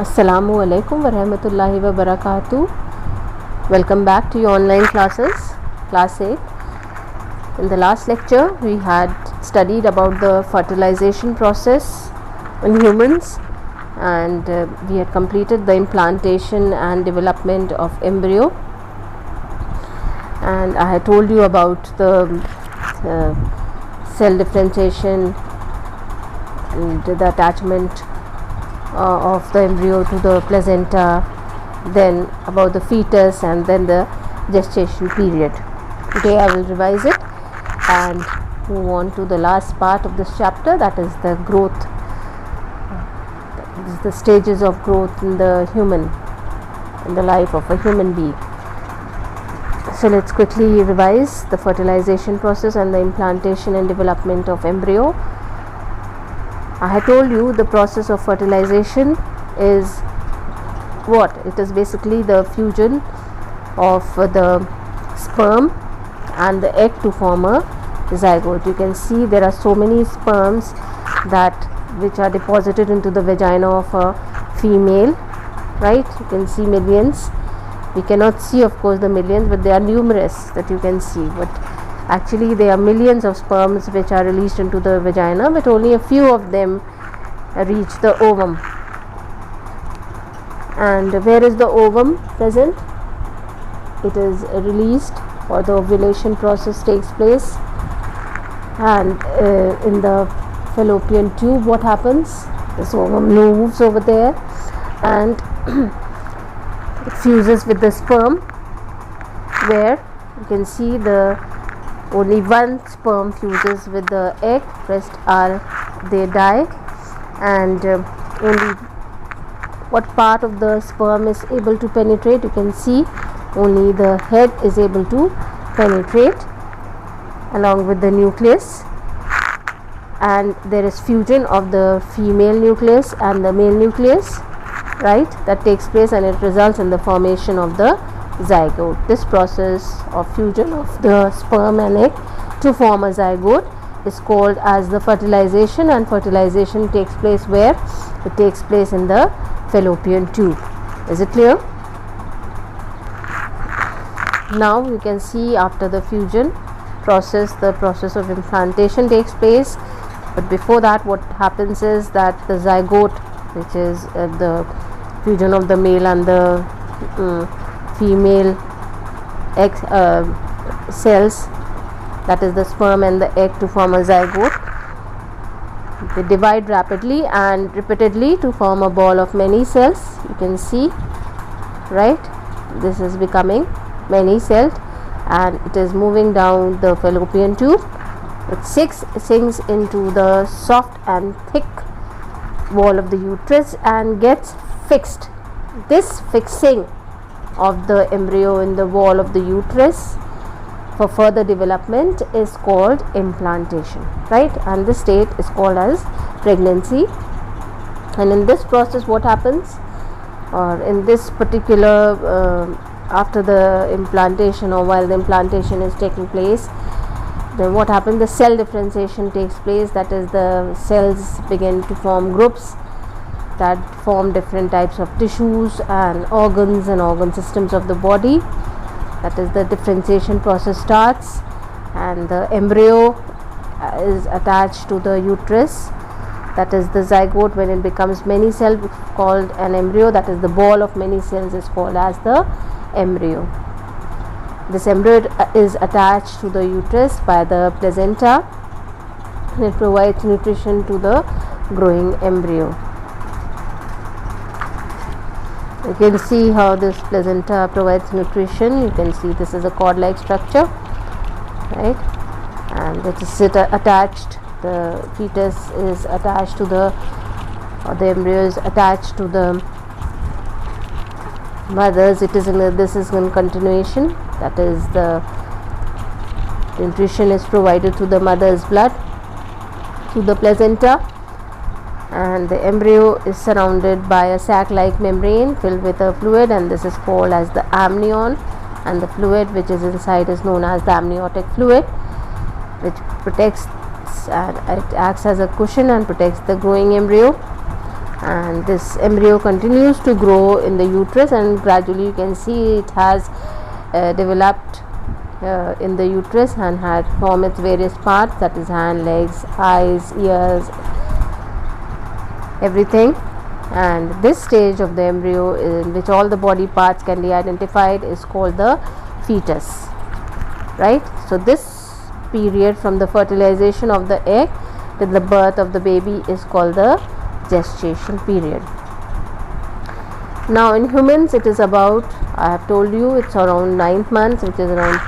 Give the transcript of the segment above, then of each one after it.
Assalamu alaikum wa rahmatullahi wa barakatuh. Welcome back to your online classes, class 8. In the last lecture, we had studied about the fertilization process in humans, and we had completed the implantation and development of embryo. And I had told you about the cell differentiation and the attachment of the embryo to the placenta, then about the fetus, and then the gestation period. Today I will revise it and move on to the last part of this chapter, that is the growth, the stages of growth in the life of a human being. So let's quickly revise the fertilization process and the implantation and development of embryo. I had told you the process of fertilization is what? It is basically the fusion of the sperm and the egg to form a zygote. You can see there are so many sperms which are deposited into the vagina of a female, right? You can see millions. We cannot see, of course, the millions, but they are numerous that you can see. But actually there are millions of sperms which are released into the vagina, but only a few of them reach the ovum. And where is the ovum present? It is released, or the ovulation process takes place, and in the fallopian tube what happens? This ovum moves over there and it fuses with the sperm, where you can see only one sperm fuses with the egg, rest they die, and only what part of the sperm is able to penetrate? You can see only the head is able to penetrate along with the nucleus, and there is fusion of the female nucleus and the male nucleus, right? That takes place, and it results in the formation of the zygote. This process of fusion of the sperm and egg to form a zygote is called as the fertilization, and fertilization takes place where? It takes place in the fallopian tube. Is it clear? Now you can see after the fusion process, the process of implantation takes place, but before that what happens is that the zygote, which is the fusion of the male and the female egg cells, that is the sperm and the egg to form a zygote, they divide rapidly and repeatedly to form a ball of many cells. You can see, right? This is becoming many celled, and it is moving down the fallopian tube. It sinks into the soft and thick wall of the uterus and gets fixed. This fixing of the embryo in the wall of the uterus for further development is called implantation, right? And this state is called as pregnancy. And in this process what happens, or in this particular after the implantation, or while the implantation is taking place, then what happens? The cell differentiation takes place, that is the cells begin to form groups that form different types of tissues and organs and organ systems of the body. That is, the differentiation process starts, and the embryo is attached to the uterus, that is the zygote. When it becomes many cell, called an embryo, that is the ball of many cells is called as the embryo. This embryo is attached to the uterus by the placenta, and it provides nutrition to the growing embryo. You can see how this placenta provides nutrition. You can see this is a cord-like structure, right? And it is attached, the fetus is attached to the embryo is attached to the mothers. This is in continuation, that is the nutrition is provided to the mother's blood, to the placenta, and the embryo is surrounded by a sac-like membrane filled with a fluid, and this is called as the amnion, and the fluid which is inside is known as the amniotic fluid, which protects and it acts as a cushion and protects the growing embryo and this embryo continues to grow in the uterus, and gradually you can see it has developed in the uterus and had formed its various parts, that is hand, legs, eyes, ears, everything. And this stage of the embryo, in which all the body parts can be identified, is called the fetus, right? So this period from the fertilization of the egg till the birth of the baby is called the gestation period. Now in humans it is about, I have told you, it's around 9th month, which is around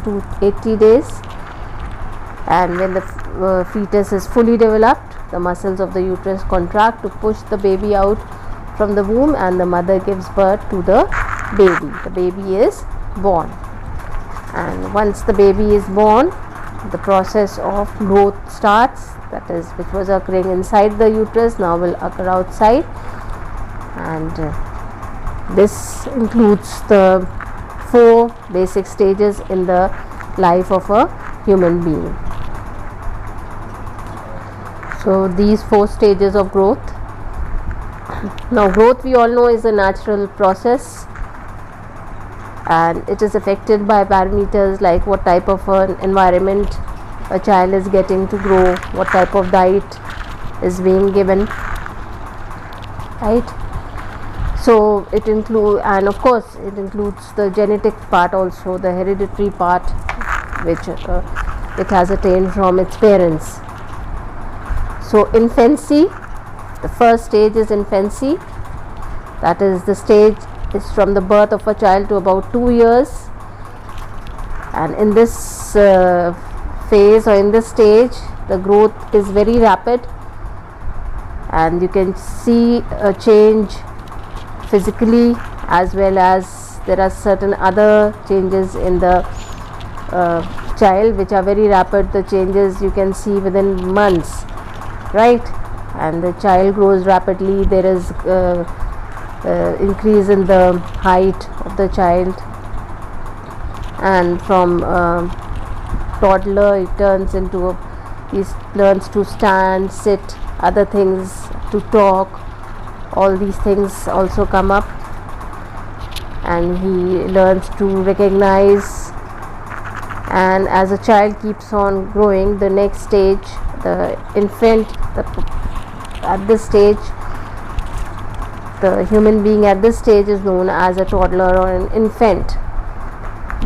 280 days, and when the fetus is fully developed, the muscles of the uterus contract to push the baby out from the womb, and the mother gives birth to the baby. The baby is born, and once the baby is born, the process of growth starts, that is, which was occurring inside the uterus now will occur outside, and this includes the 4 basic stages in the life of a human being. So these 4 stages of growth. Now growth, we all know, is a natural process, and it is affected by parameters like what type of an environment a child is getting to grow, what type of diet is being given, right? So it includes, and of course it includes the genetic part also, the hereditary part, which it has attained from its parents. So infancy, the first stage is infancy, that is, the stage is from the birth of a child to about 2 years, and in this phase, or in this stage, the growth is very rapid, and you can see a change physically, as well as there are certain other changes in the child which are very rapid. The changes you can see within months, right? And the child grows rapidly. There is increase in the height of the child, and from toddler it turns into he learns to stand, sit, other things, to talk. All these things also come up, and he learns to recognize. And as a child keeps on growing, the next stage, the infant, at this stage, the human being at this stage is known as a toddler or an infant.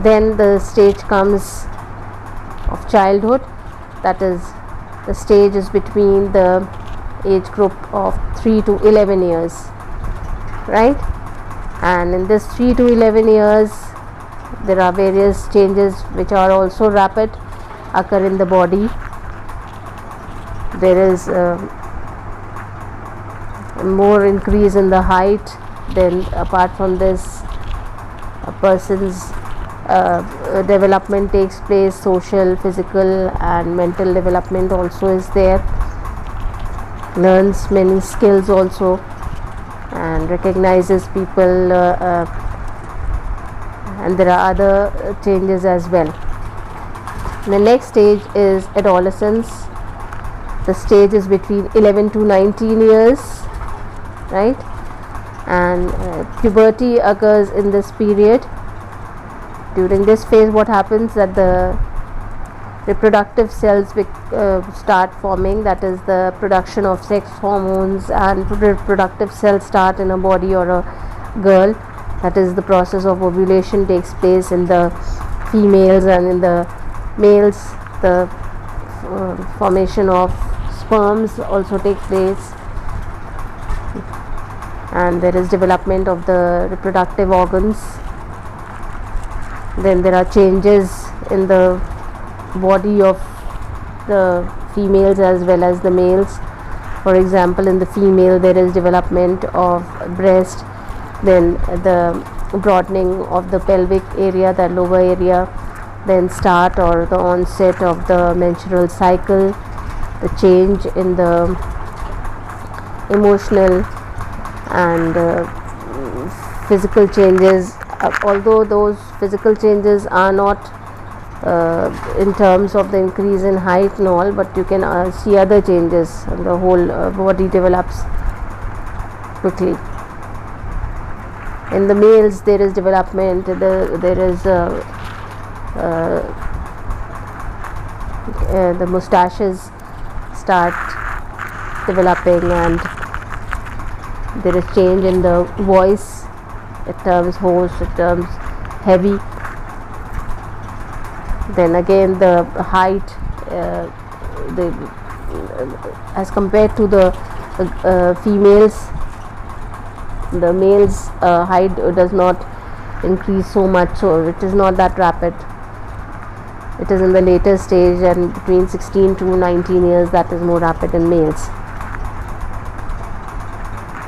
Then the stage comes of childhood, that is, the stage is between the age group of 3 to 11 years, right? And in this 3 to 11 years, there are various changes which are also rapid, occur in the body. There is more increase in the height. Then apart from this, a person's development takes place, social, physical and mental development also is there, learns many skills also, and recognizes people, and there are other changes as well. The next stage is adolescence. The stage is between 11 to 19 years, right? And puberty occurs in this period. During this phase, what happens, that the reproductive cells start forming, that is, the production of sex hormones and reproductive cells start in a body or a girl. That is, the process of ovulation takes place in the females, and in the males the formation of sperms also take place, and there is development of the reproductive organs. Then there are changes in the body of the females as well as the males. For example, in the female there is development of breast, then the broadening of the pelvic area, the lower area, then start or the onset of the menstrual cycle, the change in the emotional and physical changes, although those physical changes are not in terms of the increase in height and all, but you can see other changes, and the whole body develops quickly. In the males there is development, there is the mustaches start developing, and there is change in the voice. It turns hoarse, it turns heavy. Then again the height, as compared to the females, the males height does not increase so much, so it is not that rapid. It is in the later stage, and between 16 to 19 years that is more rapid in males.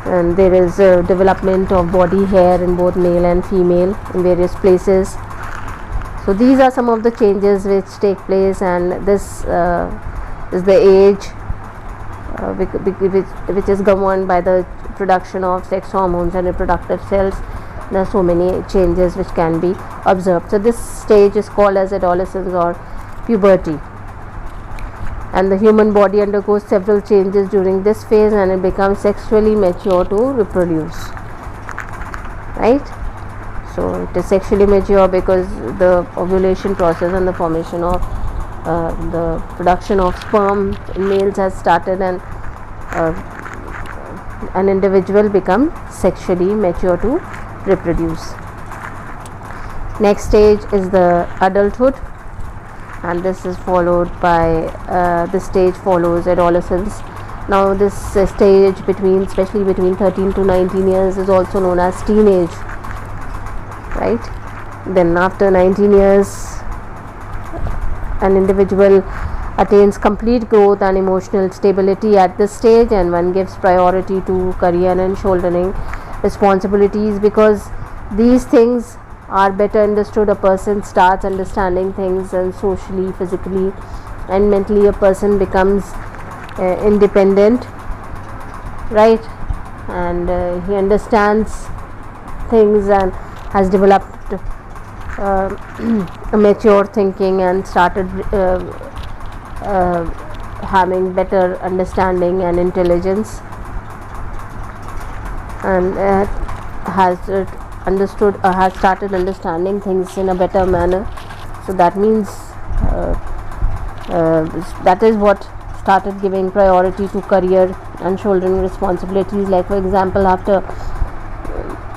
And there is development of body hair in both male and female in various places. So these are some of the changes which take place, and this is the age which is governed by the production of sex hormones and reproductive cells. There are so many changes which can be observed. So this stage is called as adolescence or puberty, and the human body undergoes several changes during this phase, and it becomes sexually mature to reproduce, right? So it is sexually mature because the ovulation process and the formation of the production of sperm in males has started, and an individual becomes sexually mature to reproduce. Next stage is the adulthood, and this is followed by this stage follows adolescence. Now this stage especially between 13 to 19 years is also known as teenage, right? Then after 19 years an individual attains complete growth and emotional stability at this stage, and one gives priority to career and shouldering responsibilities, because these things are better understood. A person starts understanding things, and socially, physically and mentally a person becomes independent, right? And he understands things and has developed a mature thinking and started having better understanding and intelligence, and has started understanding things in a better manner. So that means that is what started giving priority to career and shouldering responsibilities. Like for example, after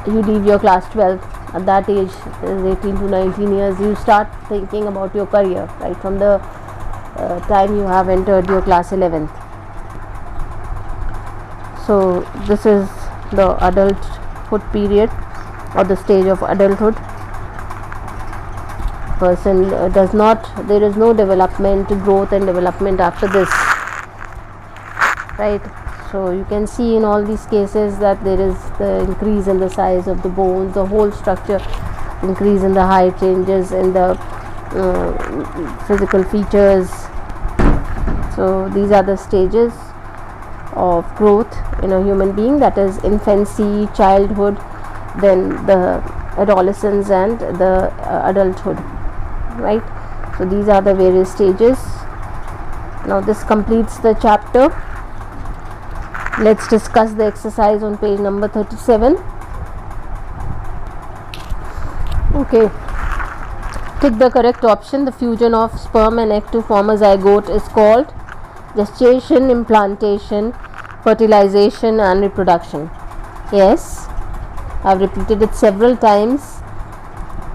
you leave your class 12, at that age, 18 to 19 years, you start thinking about your career, right from the time you have entered your class 11th. So this is the adulthood period, or the stage of adulthood. Person there is no development, growth and development after this, right? So you can see in all these cases that there is the increase in the size of the bones, the whole structure, increase in the height, changes in the physical features. So these are the stages of growth in a human being, that is infancy, childhood, then the adolescence and the adulthood, right? So these are the various stages. Now this completes the chapter. Let's discuss the exercise on page number 37. Okay, tick the correct option. The fusion of sperm and egg to form a zygote is called gestation, implantation, fertilization and reproduction. Yes, I've repeated it several times.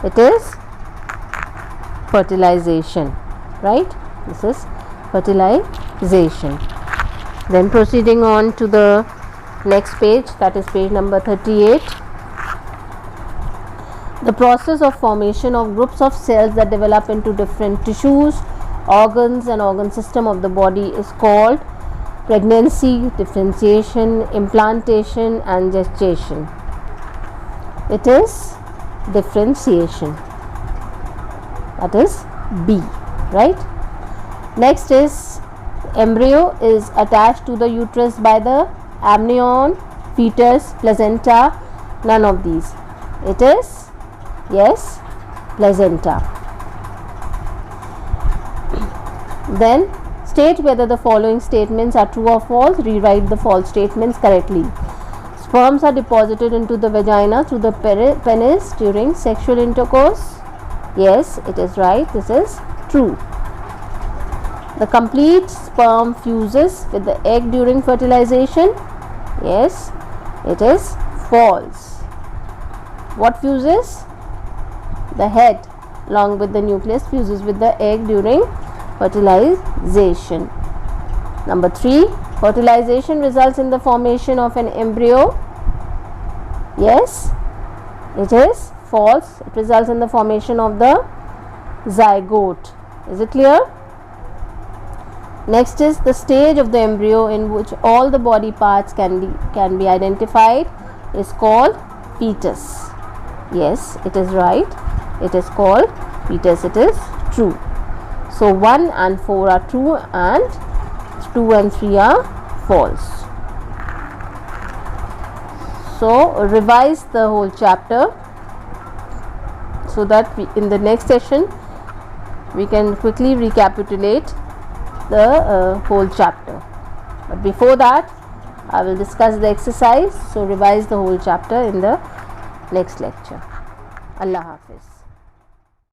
It is fertilization, right? This is fertilization. Then proceeding on to the next page, that is page number 38. The process of formation of groups of cells that develop into different tissues, organs and organ system of the body is called pregnancy, differentiation, implantation and gestation. It is differentiation. That is B, right? Next is embryo is attached to the uterus by the amnion, fetus, placenta. None of these. It is, yes, placenta. Then state whether the following statements are true or false. Rewrite the false statements correctly. Sperms are deposited into the vagina through the penis during sexual intercourse. Yes, it is right. This is true. The complete sperm fuses with the egg during fertilization. Yes, it is false. What fuses? The head along with the nucleus fuses with the egg during fertilization. Number 3, fertilization results in the formation of an embryo. Yes, it is false. It results in the formation of the zygote. Is it clear? Next is the stage of the embryo in which all the body parts can be identified is called fetus. Yes, it is right. It is called fetus. It is true. So 1 and 4 are true and 2 and 3 are false. So revise the whole chapter so that in the next session we can quickly recapitulate the whole chapter. But before that, I will discuss the exercise. So revise the whole chapter in the next lecture. Allah Hafiz.